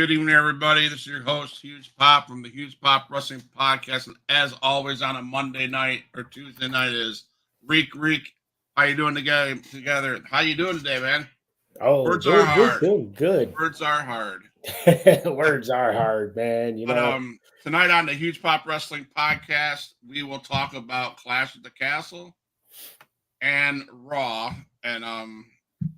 Good evening, everybody. This is your host, Huge Pop from the Huge Pop Wrestling Podcast. And as always, on a Monday night or Tuesday night is Reek. How you doing together? How you doing today, man? Oh, Words are hard. good. Words are hard. Words are hard, man. But tonight on the Huge Pop Wrestling Podcast, we will talk about Clash at the Castle and Raw. And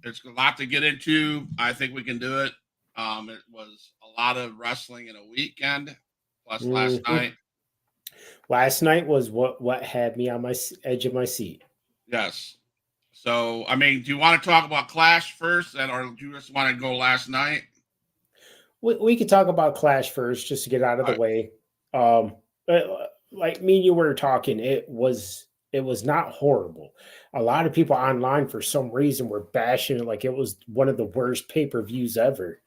it's a lot to get into. I think we can do it. It was a lot of wrestling in a weekend, plus last night. Last night was what had me on my edge of my seat. Yes. So, I mean, do you want to talk about Clash first, or do you just want to go last night? We could talk about Clash first, just to get out of the way. Like me and you were talking, it was not horrible. A lot of people online, for some reason, were bashing it like it was one of the worst pay-per-views ever.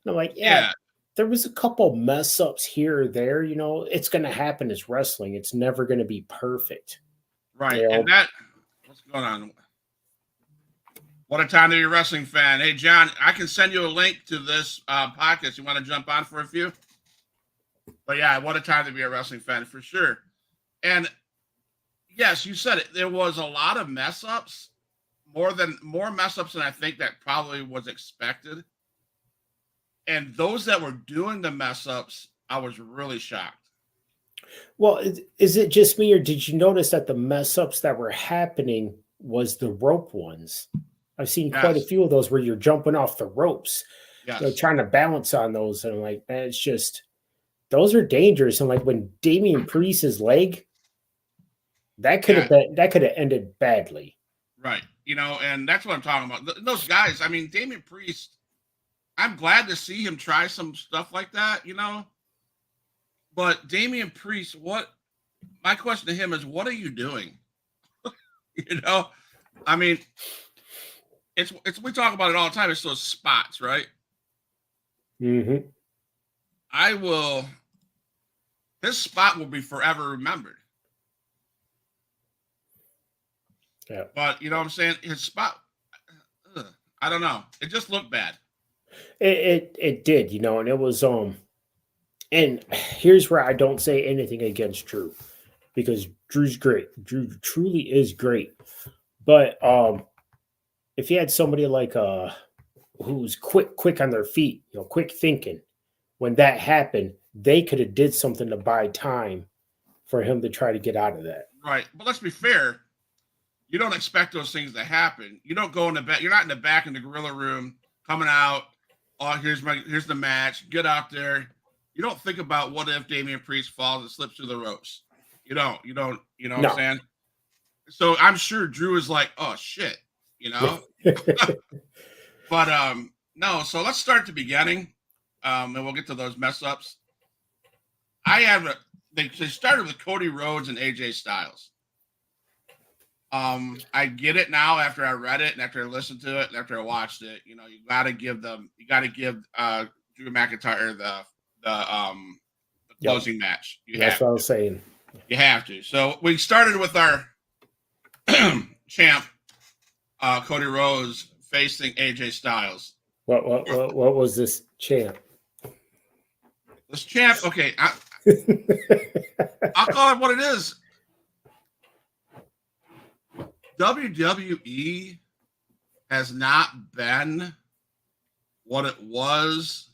And I'm like, yeah, there was a couple mess ups here or there. It's going to happen. It's wrestling. It's never going to be perfect. Right. And what's going on? What a time to be a wrestling fan. Hey, John, I can send you a link to this podcast. You want to jump on for a few? But yeah, what a time to be a wrestling fan for sure. And yes, you said it. There was a lot of mess ups, more mess ups than I think that probably was expected. And those that were doing the mess ups, I was really shocked. Well, is it just me, or did you notice that the mess ups that were happening was the rope ones? I've seen quite a few of those where you're jumping off the ropes, trying to balance on those. And I'm like, man, it's just, those are dangerous. And like when Damian Priest's leg, that could have ended badly. Right. And that's what I'm talking about. Those guys, I mean, Damian Priest, I'm glad to see him try some stuff like that, But Damian Priest, my question to him is, what are you doing? I mean, it's we talk about it all the time. It's those spots, right? Mm-hmm. His spot will be forever remembered. Yeah. But you know what I'm saying? His spot, I don't know. It just looked bad. It did, and it was and here's where I don't say anything against Drew, because Drew's great. Drew truly is great. But if you had somebody like who's quick on their feet, quick thinking, when that happened, they could have did something to buy time for him to try to get out of that. Right. But let's be fair. You don't expect those things to happen. You don't go in the back. You're not in the back in the gorilla room coming out. Oh, here's the match. Get out there. You don't think about what if Damian Priest falls and slips through the ropes. You don't. You know what I'm saying? So I'm sure Drew is like, oh shit, But no. So let's start at the beginning, and we'll get to those mess ups. They started with Cody Rhodes and AJ Styles. I get it now after I read it and after I listened to it and after I watched it. You got to give Drew McIntyre the closing match. That's what I was saying. You have to. So we started with our champ, Cody Rhodes, facing AJ Styles. What was this champ? This champ, okay, I'll call it what it is. WWE has not been what it was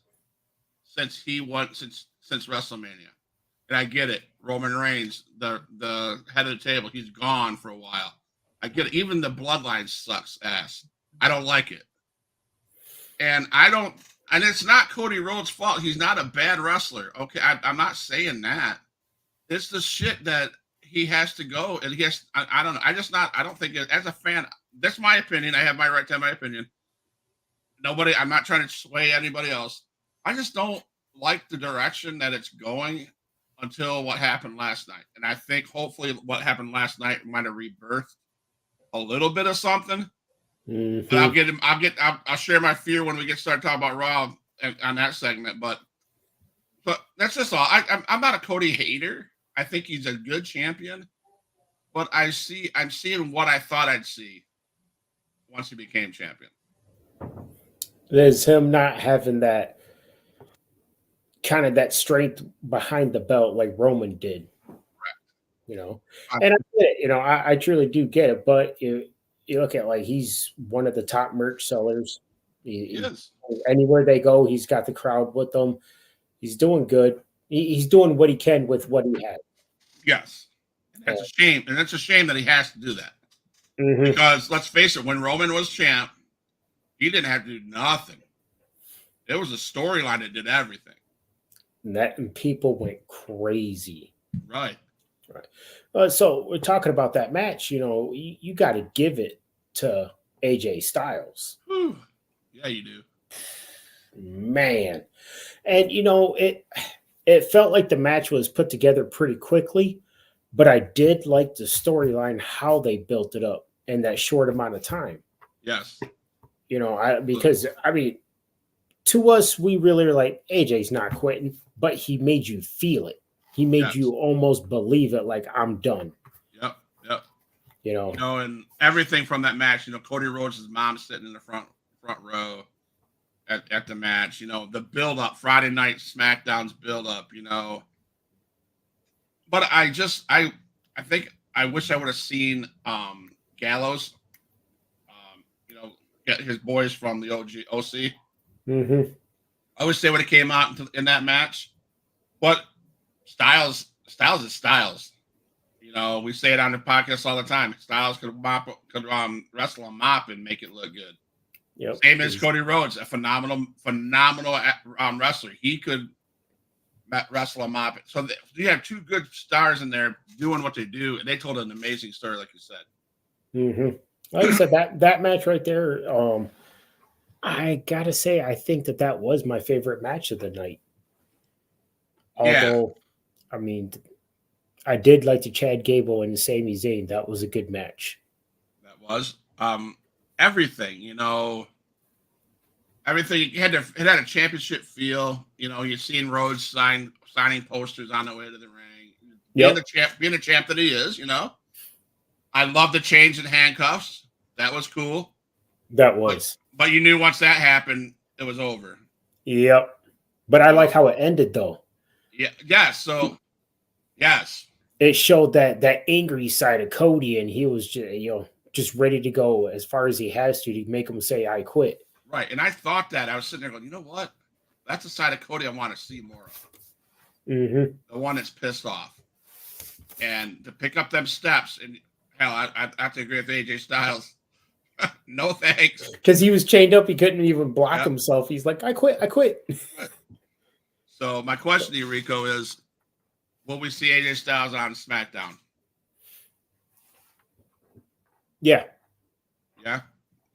since WrestleMania. And I get it. Roman Reigns, the head of the table, he's gone for a while. I get it. Even the bloodline sucks ass. I don't like it. And it's not Cody Rhodes' fault. He's not a bad wrestler. Okay, I'm not saying that. It's the shit that he has to go, and I don't know. I don't think as a fan, that's my opinion. I have my right to have my opinion. I'm not trying to sway anybody else. I just don't like the direction that it's going until what happened last night. And I think hopefully what happened last night might have rebirthed a little bit of something. Mm-hmm. But I'll share my fear when we start talking about Raw on that segment. But that's just all. I'm not a Cody hater. I think he's a good champion, but I'm seeing what I thought I'd see once he became champion. There's him not having that kind of that strength behind the belt like Roman did, you know. I, And I get it, I truly do get it. But you look at like he's one of the top merch sellers. he is. Anywhere they go, he's got the crowd with them. He's doing good. He's doing what he can with what he has. Yes. And that's a shame. And it's a shame that he has to do that. Mhm. Because let's face it, when Roman was champ, he didn't have to do nothing. It was a storyline that did everything. And people went crazy. Right. Right. So we're talking about that match. You got to give it to AJ Styles, Whew. Yeah, you do. man. And it felt like the match was put together pretty quickly, but I did like the storyline, how they built it up in that short amount of time. Yes. Because I mean, to us, we really are like AJ's not quitting, but he made you feel it. He made Yes. you almost believe it, like I'm done. Yep. Yep. You know, And everything from that match, Cody Rhodes' mom sitting in the front row at the match, the build up, Friday night SmackDown's build up, But I think I wish I would have seen Gallows, get his boys from the OC. mm-hmm. I wish they would have came out in that match. But Styles is Styles. We say it on the podcast all the time. Styles could wrestle a mop and make it look good. Yep. Same as Cody Rhodes, a phenomenal wrestler. He could wrestle a mop. So you have two good stars in there doing what they do, and they told an amazing story, like you said. Mm-hmm. Like I said, that match right there, I gotta say, I think that was my favorite match of the night. Although, I mean, I did like the Chad Gable and the Sami Zayn. That was a good match. That was everything. Everything it had a championship feel. You're seeing Rhodes signing posters on the way to the ring. Yep. Being the champ that he is. I love the change in handcuffs. That was cool. That was. But you knew once that happened, it was over. Yep. But I like how it ended, though. Yeah. Yes. So, yes. It showed that angry side of Cody, and he was just ready to go as far as he has to make him say, "I quit." Right. And I thought that. I was sitting there going, you know what? That's the side of Cody I want to see more of. Mm-hmm. The one that's pissed off. And to pick up them steps, and hell, I have to agree with AJ Styles. No thanks. Because he was chained up, he couldn't even block himself. He's like, "I quit, I quit." So my question to you, Rico, is: will we see AJ Styles on SmackDown? Yeah. Yeah.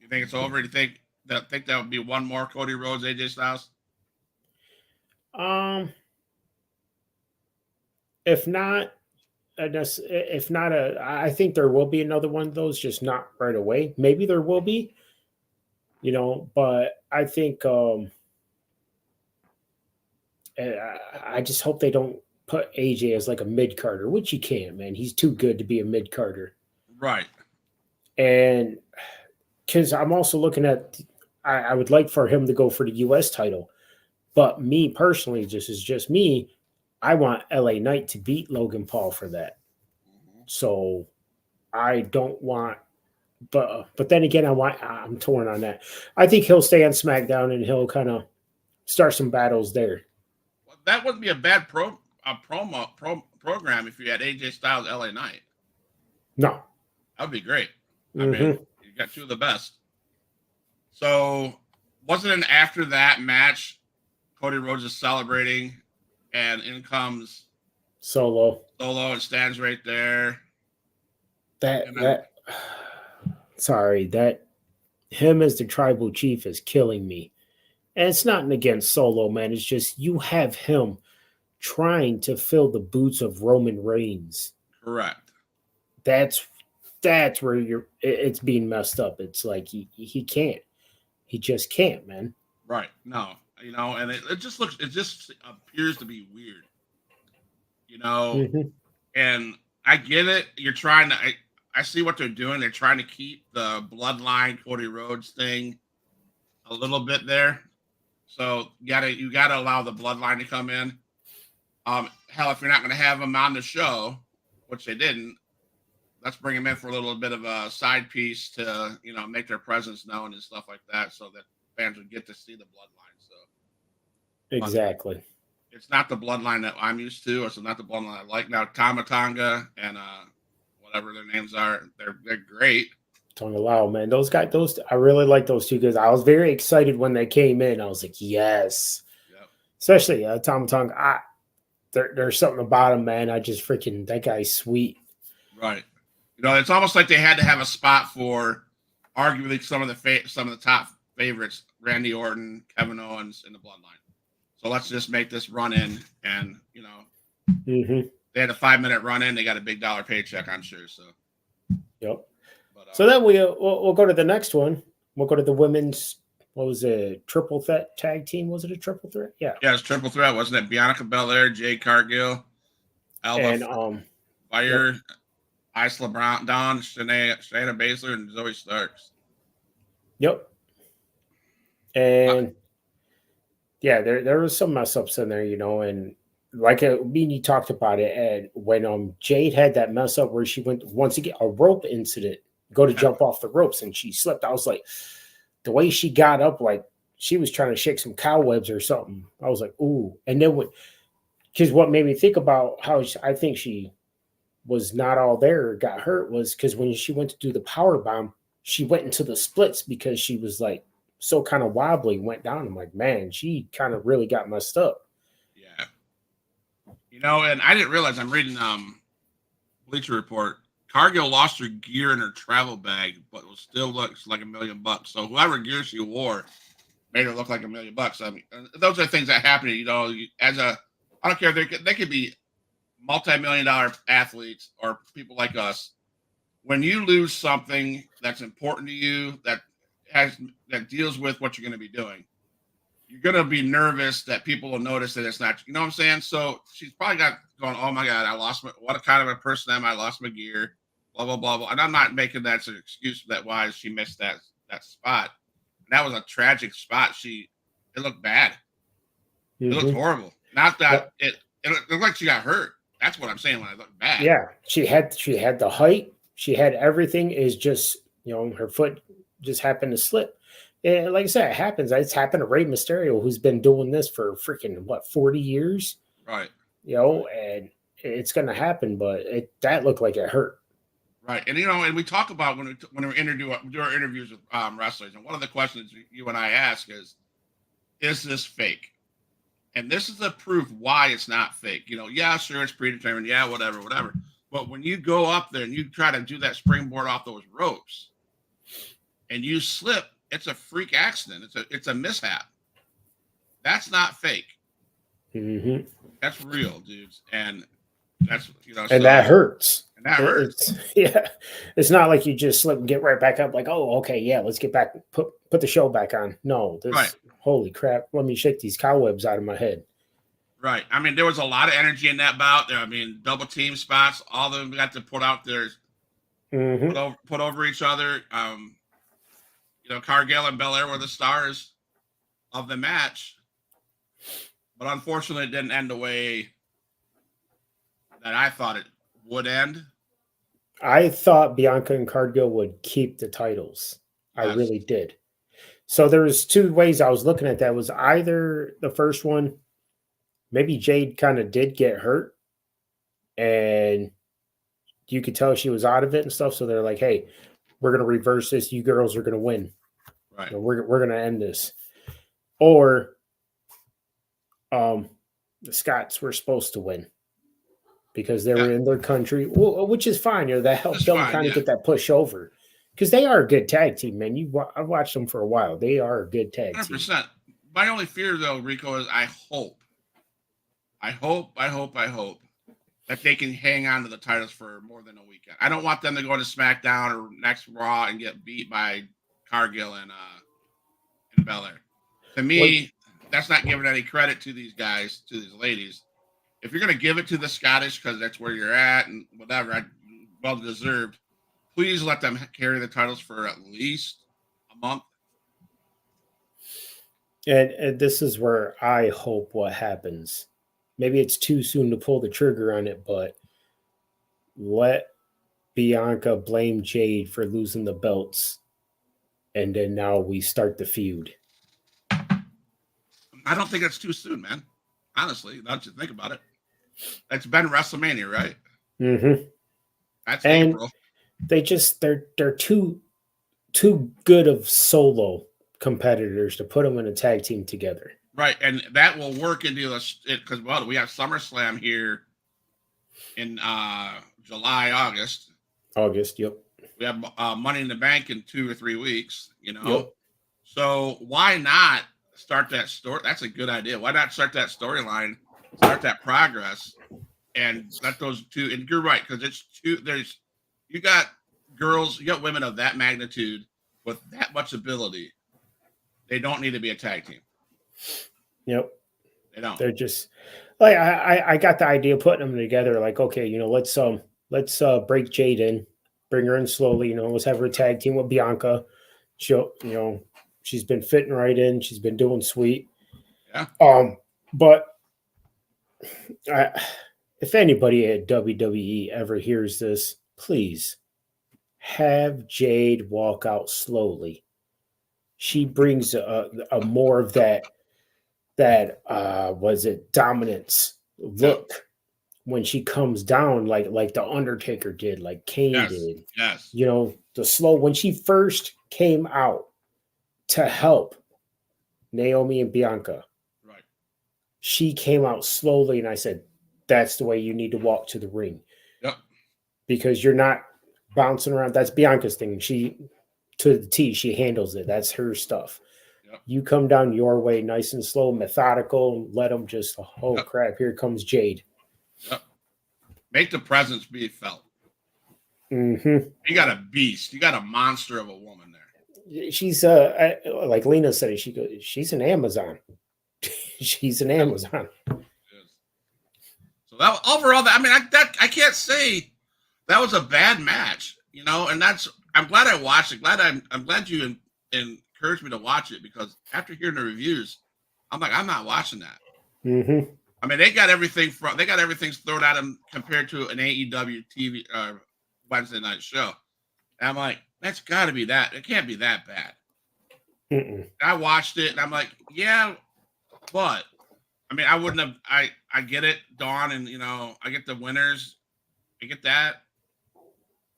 You think it's over? Do you think that would be one more Cody Rhodes, AJ Styles? If not, I think there will be another one of those, just not right away. Maybe there will be, but I think I just hope they don't put AJ as like a mid carder, which he can't, man. He's too good to be a mid carder. Right. And because I'm also looking at, I would like for him to go for the U.S. title, but me personally, just me, I want LA Knight to beat Logan Paul for that. So I don't want, but then again, I'm torn on that. I think he'll stay on SmackDown and he'll kind of start some battles there. Well, that wouldn't be a bad program if you had AJ Styles, LA Knight. No, that would be great. I mean, you got two of the best. So wasn't it after that match, Cody Rhodes is celebrating, and in comes Solo and stands right there. Sorry, that him as the tribal chief is killing me. And it's not against Solo, man. It's just you have him trying to fill the boots of Roman Reigns. Correct. That's where it's being messed up. It's like he can't. He just can't, man. Right. No. And it just appears to be weird. And I get it. You're trying to I see what they're doing. They're trying to keep the bloodline Cody Rhodes thing a little bit there. So you gotta allow the bloodline to come in. Hell, if you're not gonna have them on the show, which they didn't, let's bring them in for a little bit of a side piece to make their presence known and stuff like that, so that fans would get to see the bloodline. So, but Exactly. it's not the bloodline that I'm used to. It's not the bloodline I like now. Tamatanga and whatever their names are, they're great. Tonga Lao, man. Those I really like those two because I was very excited when they came in. I was like, yes. Yep. Especially Tom Tonga. There's something about him, man. I just freaking that guy's sweet. Right. It's almost like they had to have a spot for arguably some of the top favorites, Randy Orton, Kevin Owens, in the bloodline. So let's just make this run in, and Mm-hmm. they had a 5-minute run in. They got a big dollar paycheck, I'm sure. So. Yep. But, so then we'll go to the next one. We'll go to the women's. What was it? Triple threat tag team? Was it a triple threat? Yeah. Yeah, it was triple threat, wasn't it? Bianca Belair, Jade Cargill, Alba And Fire, yep. Isla Brown, Dawn, Shayna Baszler, and Zoe Starks. Yep. And yeah, there was some mess ups in there, and like me and you talked about it, and when Jade had that mess up where she went once again a rope incident, go to jump off the ropes and she slipped. I was like, the way she got up, like she was trying to shake some cobwebs or something. I was like, ooh. And then because what made me think about how I think she was not all there or got hurt was because when she went to do the power bomb, she went into the splits because she was like so kind of wobbly, went down. I'm like, man, she kind of really got messed up. Yeah. And I didn't realize, I'm reading Bleacher Report, Cargill lost her gear in her travel bag, but it still looks like $1 million. So whoever gear she wore made her look like $1 million. I mean, those are things that happen. I don't care if they could be multi-million-dollar athletes or people like us. When you lose something that's important to you, that deals with what you're going to be doing, you're going to be nervous that people will notice that it's not. You know what I'm saying? So she's probably going, oh my God, I lost what a kind of a person am I? Lost my gear, blah blah blah blah. And I'm not making that as an excuse for that why she missed that spot. And that was a tragic spot. It looked bad. It looked horrible. Not that it looked like she got hurt. That's what I'm saying when I look bad. Yeah, she had the height. She had everything. Is just her foot just happened to slip. And like I said, it happens. It's happened to Rey Mysterio, who's been doing this for freaking 40 years. Right. And it's going to happen. But that looked like it hurt. Right, and and we talk about when we do our interviews with wrestlers, and one of the questions you and I ask is this fake? And this is the proof why it's not fake. Yeah, sure, it's predetermined. Yeah, whatever. But when you go up there and you try to do that springboard off those ropes, and you slip, it's a freak accident. It's a mishap. That's not fake. Mm-hmm. That's real, dudes, and that's and that hurts. And that hurts. It's not like you just slip and get right back up. Like, oh, okay, yeah, let's get back. Put the show back on. No, right. Holy crap! Let me shake these cobwebs out of my head. Right. I mean, there was a lot of energy in that bout. There, I mean, double team spots. All of them got to put out their put over each other. Cargill and Belair were the stars of the match, but unfortunately, it didn't end the way that I thought it would end. I thought Bianca and Cargill would keep the titles. Yes. I really did. So there was two ways I was looking at that. Was either the first one, maybe Jade kind of did get hurt, and you could tell she was out of it and stuff. So they're like, "Hey, we're going to reverse this. You girls are going to win. Right? We're going to end this." Or, the Scots were supposed to win because they were in their country, which is fine. That helped them kind of get that push over. Because they are a good tag team, man. I've watched them for a while. They are a good tag 100%. team. My only fear, though, Rico, is I hope that they can hang on to the titles for more than a weekend. I don't want them to go to SmackDown or next Raw and get beat by Cargill and Belair. To me, that's not giving any credit to these guys, to these ladies. If you're going to give it to the Scottish because that's where you're at and whatever, well deserved, please let them carry the titles for at least a month. And this is where I hope what happens. Maybe it's too soon to pull the trigger on it, but let Bianca blame Jade for losing the belts, and then now we start the feud. I don't think it's too soon, man. Honestly, now that you think about it, it's been WrestleMania, right? Mm-hmm. That's And April, they're too good of solo competitors to put them in a tag team together. right? And that will work into the because well, we have SummerSlam here in July, August. August, yep, We have Money in the Bank in 2 or 3 weeks. yep, So why not start that story? That's a good idea. Why not start that storyline, start that progress, and let those two. And you're right because it's two. There's you got girls, you got women of that magnitude with that much ability. They don't need to be a tag team. yep. They don't. They're just like I got the idea of putting them together. Like, okay, let's break Jade in, bring her in slowly. Let's have her tag team with Bianca. She's been fitting right in. She's been doing sweet. Yeah. But I, if anybody at WWE ever hears this, please have Jade walk out slowly. She brings a more of that was it dominance Yep. look when she comes down like the Undertaker did, like Kane Yes. did. Yes. The slow when she first came out to help Naomi and Bianca, Right. she came out slowly, and I said, "That's the way you need to walk to the ring Yep. because you're not bouncing around." That's Bianca's thing. She to the T, she handles it. That's her stuff. Yep. You come down your way, nice and slow, methodical, and let them just. Oh Yep. crap! Here comes Jade. Yep. Make the presence be felt. Mm-hmm. You got a beast. You got a monster of a woman there. She's like Lena said, she's an Amazon. She's an Yes. Amazon. Yes. So that overall, I mean, I can't say that was a bad match, and that's I'm glad I watched it. I'm glad you encouraged me to watch it because after hearing the reviews, I'm like I'm not watching that. Mm-hmm. I mean, they got everything thrown at them compared to an AEW TV Wednesday night show. And I'm like, that's got to be that. It can't be that bad. Mm-mm. I watched it and I'm like, yeah, but I mean, I wouldn't have. I get it, Dawn, and I get the winners. I get that.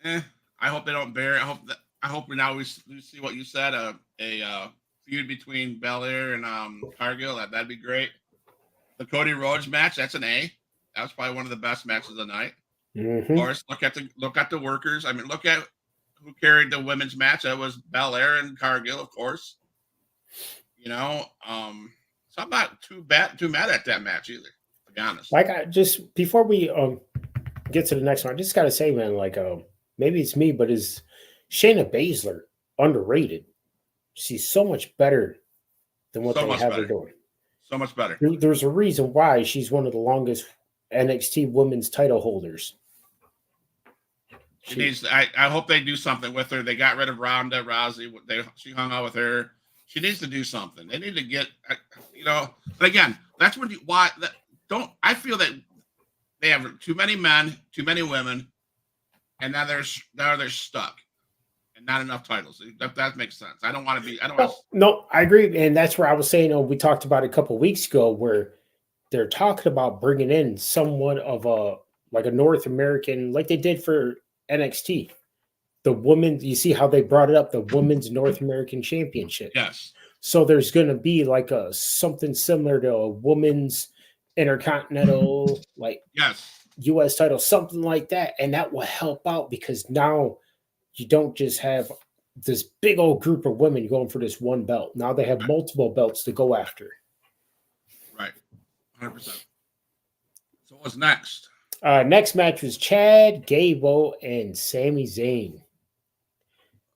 I hope they don't bear. I hope now we see what you said. A feud between Belair and Cargill. That'd be great. The Cody Rhodes match. That's an A. That was probably one of the best matches of the night. Mm-hmm. Of course, look at the workers. I mean, look at who carried the women's match. That was Belair and Cargill, of course. So I'm not too mad at that match either, to be honest. Like I just before we get to the next one, I just gotta say, man, like maybe it's me, but is Shayna Baszler underrated? She's so much better than what So they much have her better. doing. So much better. There's a reason why she's one of the longest NXT women's title holders. She needs. I hope they do something with her. They got rid of Ronda Rousey. She hung out with her. She needs to do something. They need to get. But again, that's when why that don't. I feel that they have too many men, too many women, and now they're stuck, and not enough titles. That makes sense. I don't want to be. I don't want. No, I agree, and that's where I was saying. We talked about it a couple of weeks ago, where they're talking about bringing in somewhat of a North American, like they did for NXT. The woman, you see how they brought it up, the Women's North American Championship. Yes. So there's going to be like a something similar to a women's intercontinental, like Yes. U.S. title, something like that, and that will help out because now you don't just have this big old group of women going for this one belt. Now they have multiple belts to go after. Right. 100%. So what's next? Next match was Chad Gable and Sami Zayn.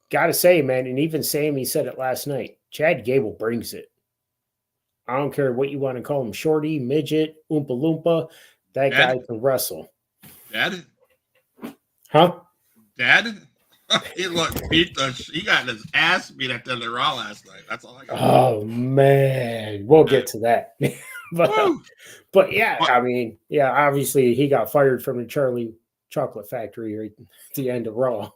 Gotta say, man, and even Sammy said it last night. Chad Gable brings it. I don't care what you want to call him, shorty, midget, oompa loompa. That guy can wrestle. Dead? Huh? Dead? He got his ass beat at the end of Raw last night. That's all I got. Oh man, we'll Yeah. get to that. but Woo! but yeah, But I mean, yeah, obviously he got fired from the Charlie Chocolate Factory right at the end of Raw.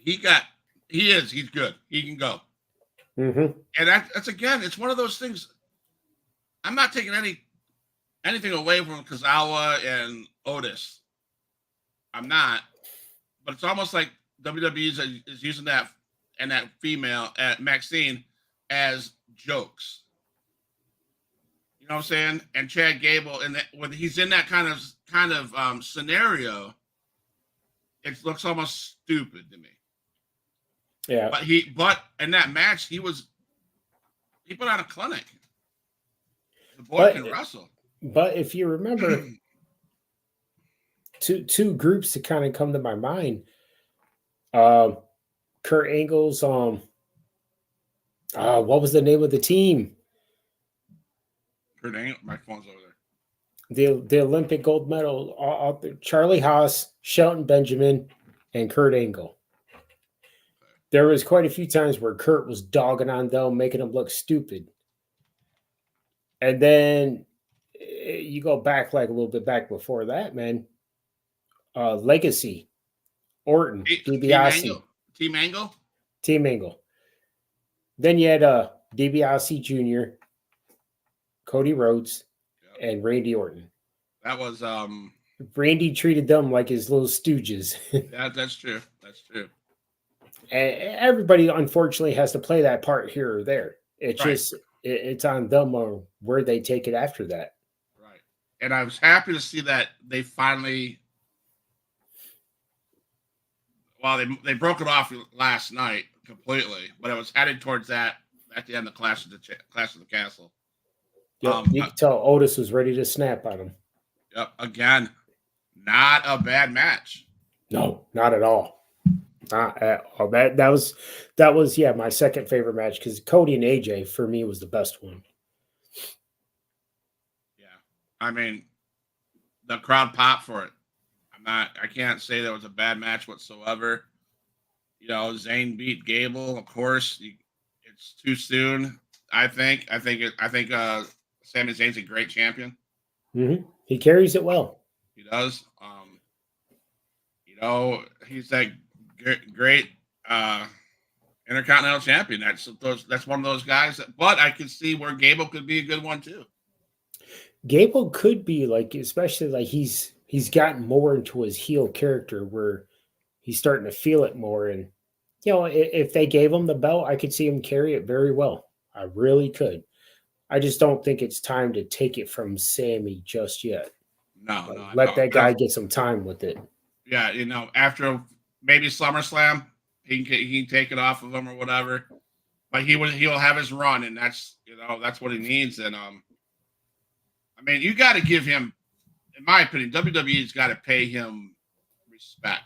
yeah, he's good. He can go. Hmm. And that's again, it's one of those things. I'm not taking anything away from Kazawa and Otis. I'm not, but it's almost like WWE is using that and that female at Maxine as jokes. You know what I'm saying? And Chad Gable, and when he's in that kind of scenario, it looks almost stupid to me. Yeah, But in that match, he put on a clinic. The boy but can wrestle. but if you remember, two groups that kind of come to my mind. Um, Kurt Angle's what was the name of the team? Kurt Angle, my phone's over there. The Olympic gold medal. Charlie Haas, Shelton Benjamin, and Kurt Angle. There was quite a few times where Kurt was dogging on them, making them look stupid. And then you go back like a little bit back before that, man. Legacy, Orton, Team DiBiase, Angle. Team Angle. Team Angle. Then you had DiBiase Jr., Cody Rhodes, Yep. and Randy Orton. That was Randy treated them like his little stooges. that's true. That's true. And everybody, unfortunately, has to play that part here or there. It's Right. just it's on them or where they take it after that. Right. And I was happy to see that they finally. Well, they broke it off last night completely, but it was headed towards that at the end of Clash of the Castle. Yep, you can tell Otis was ready to snap on him. Yep. Again, not a bad match. No, not at all. Not at all. That was yeah my second favorite match because Cody and AJ for me was the best one. Yeah. I mean, the crowd popped for it. I can't say that was a bad match whatsoever. You know, Zayn beat Gable, of course. It's too soon. I think Sami Zayn's a great champion. Mm-hmm. He carries it well. He does. You know, he's that great Intercontinental champion. That's one of those guys. But I can see where Gable could be a good one too. Gable could be like, especially like he's gotten more into his heel character where he's starting to feel it more. And you know, if they gave him the belt, I could see him carry it very well. I really could. I just don't think it's time to take it from Sammy just yet. No, Let that guy get some time with it. Yeah, you know, after maybe SummerSlam, he can take it off of him or whatever. But he'll have his run, and that's what he needs. And I mean, you got to give him, in my opinion, WWE's got to pay him respect,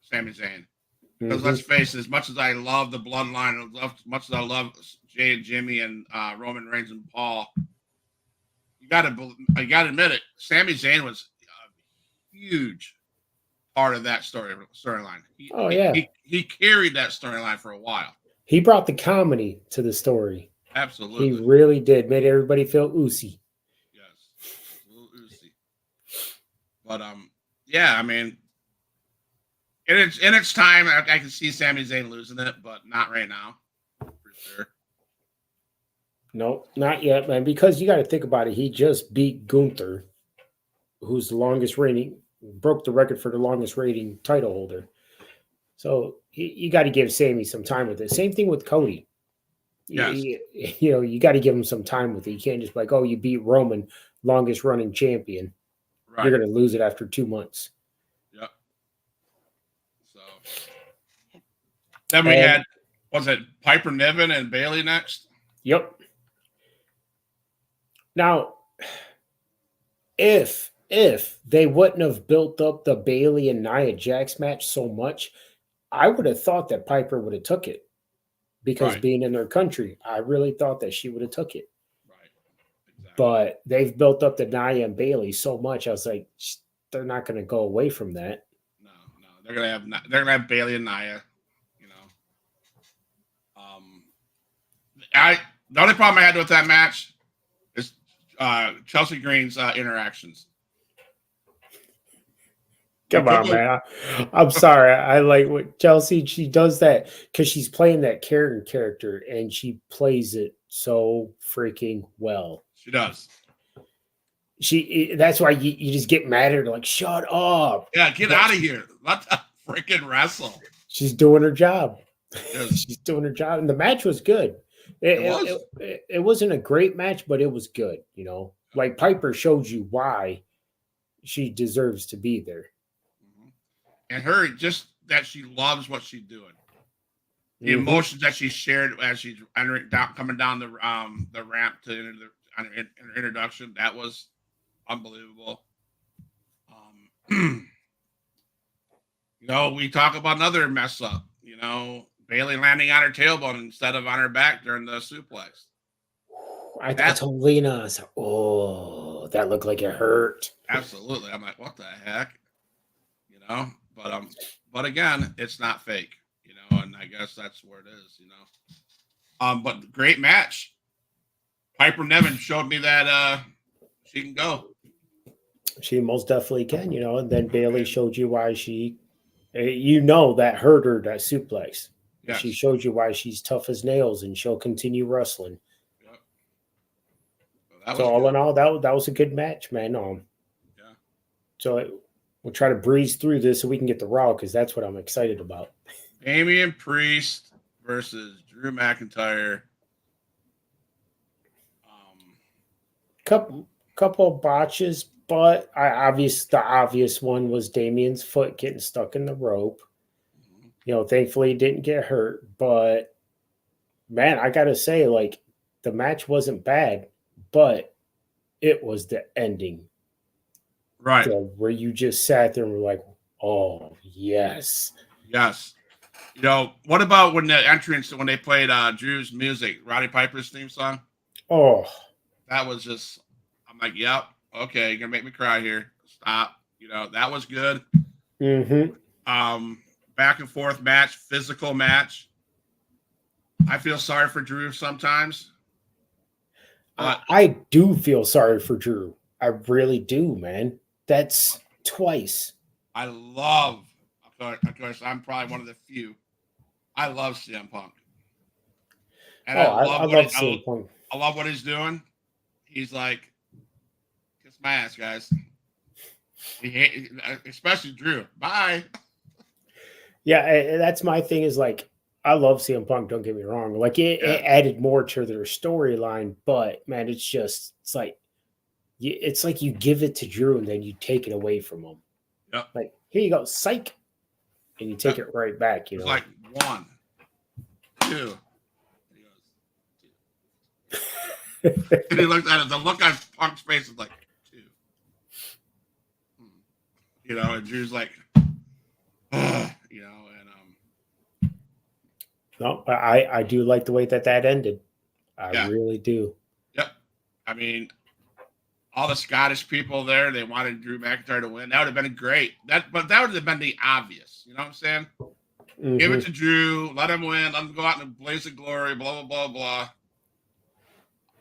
Sami Zayn. Because let's face it, as much as I love the bloodline, as much as I love Jay and Jimmy and Roman Reigns and Paul, you got to admit it. Sami Zayn was a huge part of that storyline. He carried that storyline for a while. He brought the comedy to the story. Absolutely, he really did. Made everybody feel oozy. Yes, a little oozy. But yeah, I mean. In its time, I can see Sami Zayn losing it, but not right now, for sure. No, not yet, man. Because you got to think about it. He just beat Gunther, who's the longest reigning, broke the record for the longest reigning title holder. So you got to give Sammy some time with it. Same thing with Cody. Yes. You got to give him some time with it. You can't just be like, oh, you beat Roman, longest running champion. Right. You're going to lose it after 2 months. Yep. So then we had, was it Piper Niven and Bayley next? Yep. Now, if they wouldn't have built up the Bayley and Nia Jax match so much, I would have thought that Piper would have took it because being in their country, I really thought that she would have took it. Right. Exactly. But they've built up the Nia and Bayley so much. I was like, they're not going to go away from that. No, they're gonna have Bayley and Nia. The only problem I had with that match is Chelsea Green's interactions. Come on, man. I'm sorry. I like what Chelsea, she does that because she's playing that Karen character and she plays it so freaking well. She does. That's why you just get mad at her, like, shut up. Yeah, get out of here. Let the freaking wrestle. She's doing her job. Yes. She's doing her job. And the match was good. It wasn't a great match, but it was good. You know, like Piper showed you why she deserves to be there. And her, just that she loves what she's doing. The emotions that she shared as she's coming down the ramp to introduction, that was unbelievable. You know, we talk about another mess up. You know, Bailey landing on her tailbone instead of on her back during the suplex. I told Lena, I was like, oh, that looked like it hurt. Absolutely. I'm like, what the heck? You know, but again, it's not fake, you know, and I guess that's where it is, you know. But great match. Piper Niven showed me that she can go. She most definitely can, you know, and then Bailey showed you why you know, that hurt her, that suplex. Yes. She showed you why she's tough as nails and she'll continue wrestling. Yep. So all good. In all, that was a good match, man. Yeah. So we'll try to breeze through this so we can get the Raw because that's what I'm excited about. Damian Priest versus Drew McIntyre. Couple botches, but the obvious one was Damian's foot getting stuck in the rope. You know, thankfully he didn't get hurt, but man, I gotta say, like, the match wasn't bad, but it was the ending. Right. Where you just sat there and were like, oh, yes. Yes. You know, what about when they played Drew's music, Roddy Piper's theme song? Oh. That was just, I'm like, yep, okay, you're going to make me cry here. Stop. You know, that was good. Back and forth match, physical match. I feel sorry for Drew sometimes. I do feel sorry for Drew. I really do, man. That's twice. Of course, I'm probably one of the few. I love CM Punk. And I love CM Punk. I love what he's doing. He's like, kiss my ass, guys. Especially Drew. Bye. Yeah, that's my thing is like, I love CM Punk, don't get me wrong. Like, it added more to their storyline, but, man, it's like you give it to Drew and then you take it away from him. Yep. Like, here you go, psych. And you take it right back, you know. It's like 1, 2. And he looked at it. The look on Punk's face is like 2. You know, and Drew's like, you know, and no, I do like the way that ended. I really do. Yep. I mean, all the Scottish people there, they wanted Drew McIntyre to win. That would have been great. But that would have been the obvious. You know what I'm saying? Give it to Drew. Let him win. Let him go out in a blaze of glory. Blah blah blah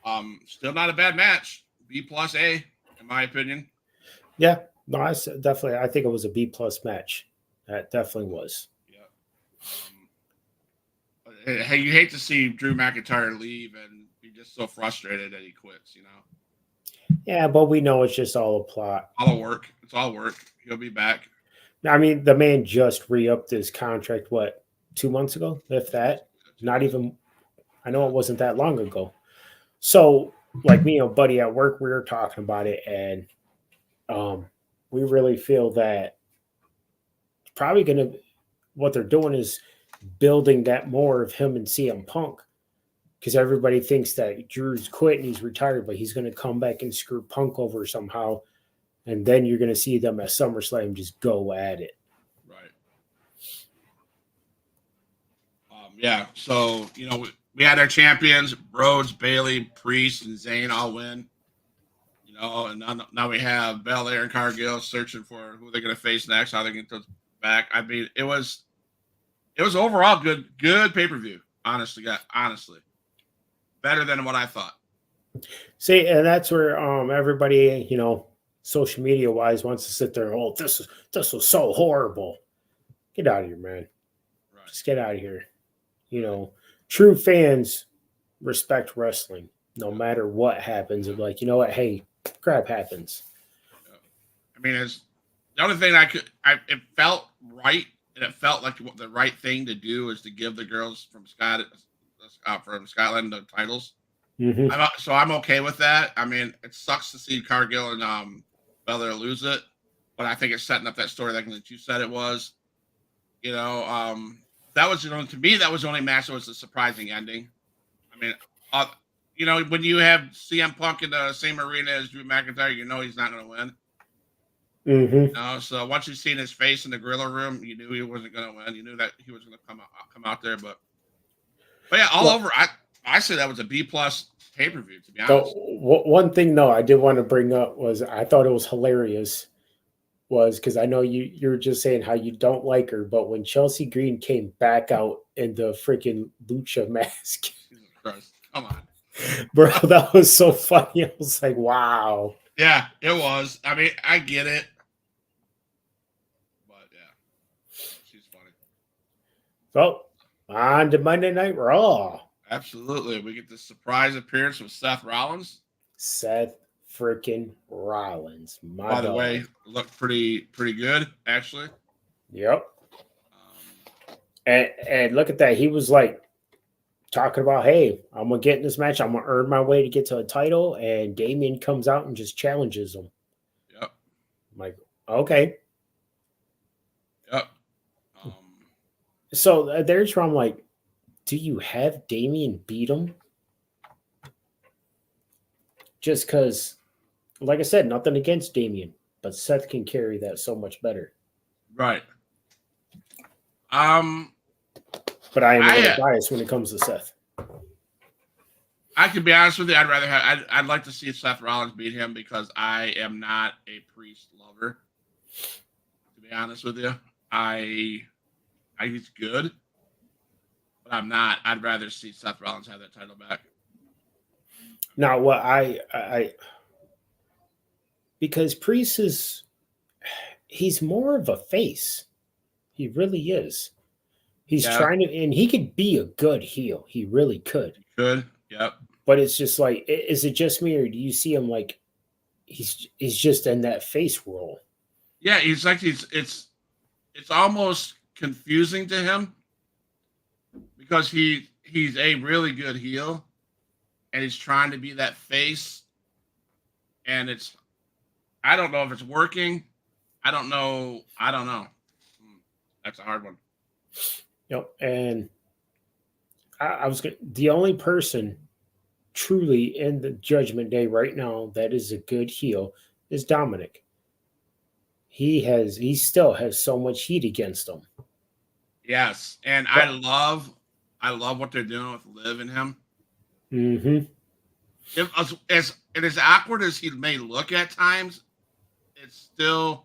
blah. Still not a bad match. B+A, in my opinion. Yeah, no, I think it was a B+ match. That definitely was. Yeah. Hey, you hate to see Drew McIntyre leave and be just so frustrated that he quits, you know? Yeah, but we know it's just all a plot. All work. It's all work. He'll be back. I mean, the man just re-upped his contract, 2 months ago, if that? Not even, I know it wasn't that long ago. So, like me and a buddy at work, we were talking about it, and we really feel that probably what they're doing is building that more of him and CM Punk, because everybody thinks that Drew's quit and he's retired, but he's going to come back and screw Punk over somehow, and then you're going to see them at SummerSlam just go at it. Right. Yeah, so, you know, we had our champions, Rhodes, Bailey, Priest, and Zayn all win. You know, and now we have Belair and Cargill searching for who they're going to face next, how they're going to back. I mean, it was overall good pay-per-view, honestly. better than what I thought. See, and that's where everybody, social media wise, wants to sit there. Oh, this was so horrible. Get out of here, man. Right. Just get out of here. True fans respect wrestling, no matter what happens. And like, you know what? Hey, crap happens. I mean, it's the only thing it felt right, and it felt like the right thing to do is to give the girls from Scotland the titles. Mm-hmm. So I'm okay with that. I mean, it sucks to see Cargill and Belair lose it, but I think it's setting up that story like that you said it was. That was to me that was the only match that was a surprising ending. I mean, when you have CM Punk in the same arena as Drew McIntyre, he's not going to win. Mm-hmm. So once you seen his face in the gorilla room, you knew he wasn't going to win. You knew that he was going to come out there, but yeah, over. I say that was a B+ pay-per-view, to be honest. One thing though I did want to bring up was I thought it was hilarious was because I know you were just saying how you don't like her, but when Chelsea Green came back out in the freaking lucha mask, Jesus Christ, come on, bro, that was so funny. I was like, wow. Yeah, it was. I mean, I get it, but yeah, she's funny. So on to Monday Night Raw. Absolutely, we get the surprise appearance of Seth Rollins. Seth freaking Rollins. By the way, looked pretty good, actually. Yep. And look at that. He was like talking about, hey, I'm going to get in this match. I'm going to earn my way to get to a title. And Damian comes out and just challenges him. Yep. I'm like, okay. Yep. So there's where I'm like, do you have Damian beat him? Just because, like I said, nothing against Damian, but Seth can carry that so much better. Right. But I am a little biased when it comes to Seth. I can be honest with you. I'd like to see Seth Rollins beat him because I am not a Priest lover. To be honest with you, I he's good, but I'm not. I'd rather see Seth Rollins have that title back. Now, what I because Priest he's more of a face. He really is. He's trying to, and he could be a good heel. He really could. He could, yep. But it's just like, is it just me, or do you see him like he's just in that face role? Yeah, he's like it's almost confusing to him because he's a really good heel, and he's trying to be that face, and I don't know if it's working. I don't know. That's a hard one. Yep. And I was the only person truly in the Judgment Day right now that is a good heel is Dominic. He still has so much heat against him. Yes, and I love what they're doing with Liv and him. Mm-hmm. As awkward as he may look at times, it's still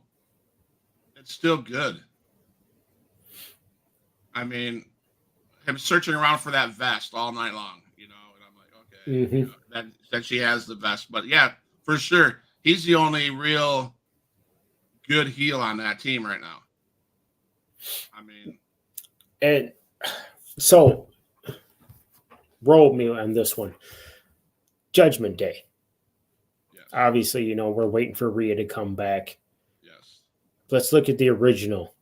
good. I mean, him searching around for that vest all night long, and I'm like, okay, that she has the vest. But yeah, for sure, he's the only real good heel on that team right now. I mean, and so roll me on this one. Judgment Day. yes. Obviously, we're waiting for Rhea to come back. Yes. Let's look at the original.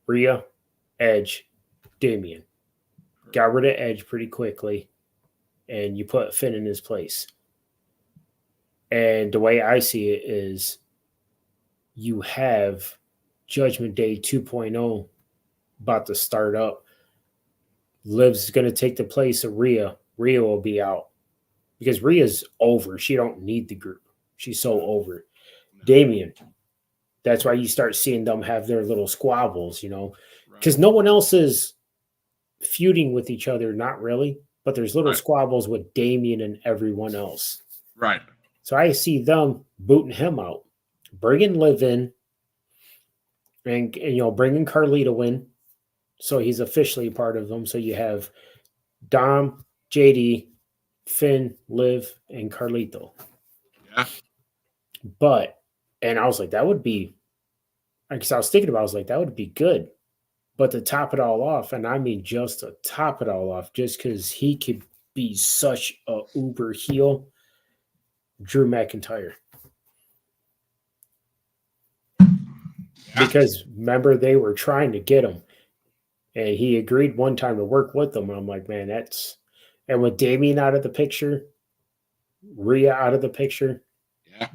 Rhea, Edge, Damian. Got rid of Edge pretty quickly, and you put Finn in his place. And the way I see it is you have Judgment Day 2.0 about to start up. Liv's going to take the place of Rhea. Rhea will be out because Rhea's over. She don't need the group. She's so over. Damian, that's why you start seeing them have their little squabbles, because no one else is feuding with each other, not really, but there's little squabbles with Damian and everyone else. Right. So I see them booting him out, bringing Liv in, and bringing Carlito in, so he's officially part of them. So you have Dom, JD, Finn, Liv, and Carlito. Yeah. But, and I was like, that would be, because I was thinking about, I was like, that would be good. But to top it all off, and I mean just to top it all off, just because he could be such a uber heel, Drew McIntyre. Yeah. Because remember, they were trying to get him, and he agreed one time to work with them. And I'm like, man, that's. And with Damien out of the picture, Rhea out of the picture, Yeah.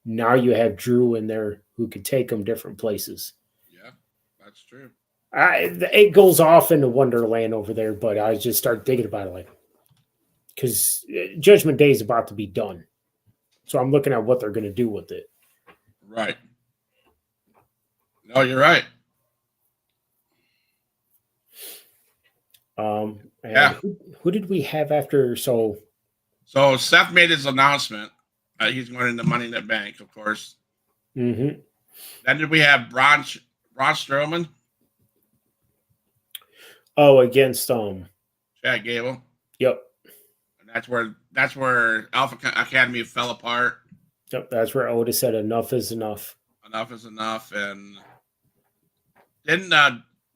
now you have Drew in there who could take them different places. Yeah. That's true. It goes off into Wonderland over there, but I just start thinking about it like, because Judgment Day is about to be done. So I'm looking at what they're going to do with it. Right. No, you're right. And Yeah. who did we have after? So Seth made his announcement. He's going into Money in the Bank, of course. mm-hmm. Then did we have Braun Strowman, Against Chad Gable, yep. and that's where Alpha Academy fell apart. Yep, that's where Otis said enough is enough. Enough is enough, and didn't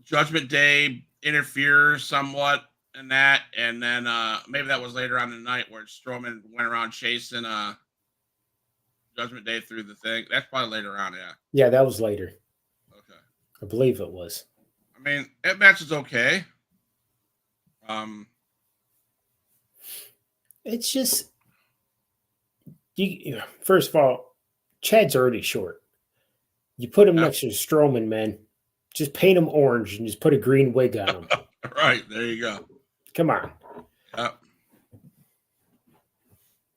Judgment Day interfere somewhat in that, and then maybe that was later on in the night where Strowman went around chasing Judgment Day through the thing. That's probably later on, yeah. Yeah, that was later. Okay. I believe it was. I mean, that match is okay. It's just you. First of all, Chad's already short. You put him Yeah. next to Strowman, man. Just paint him orange and just put a green wig on him. Right, there you go. Come on. Yeah.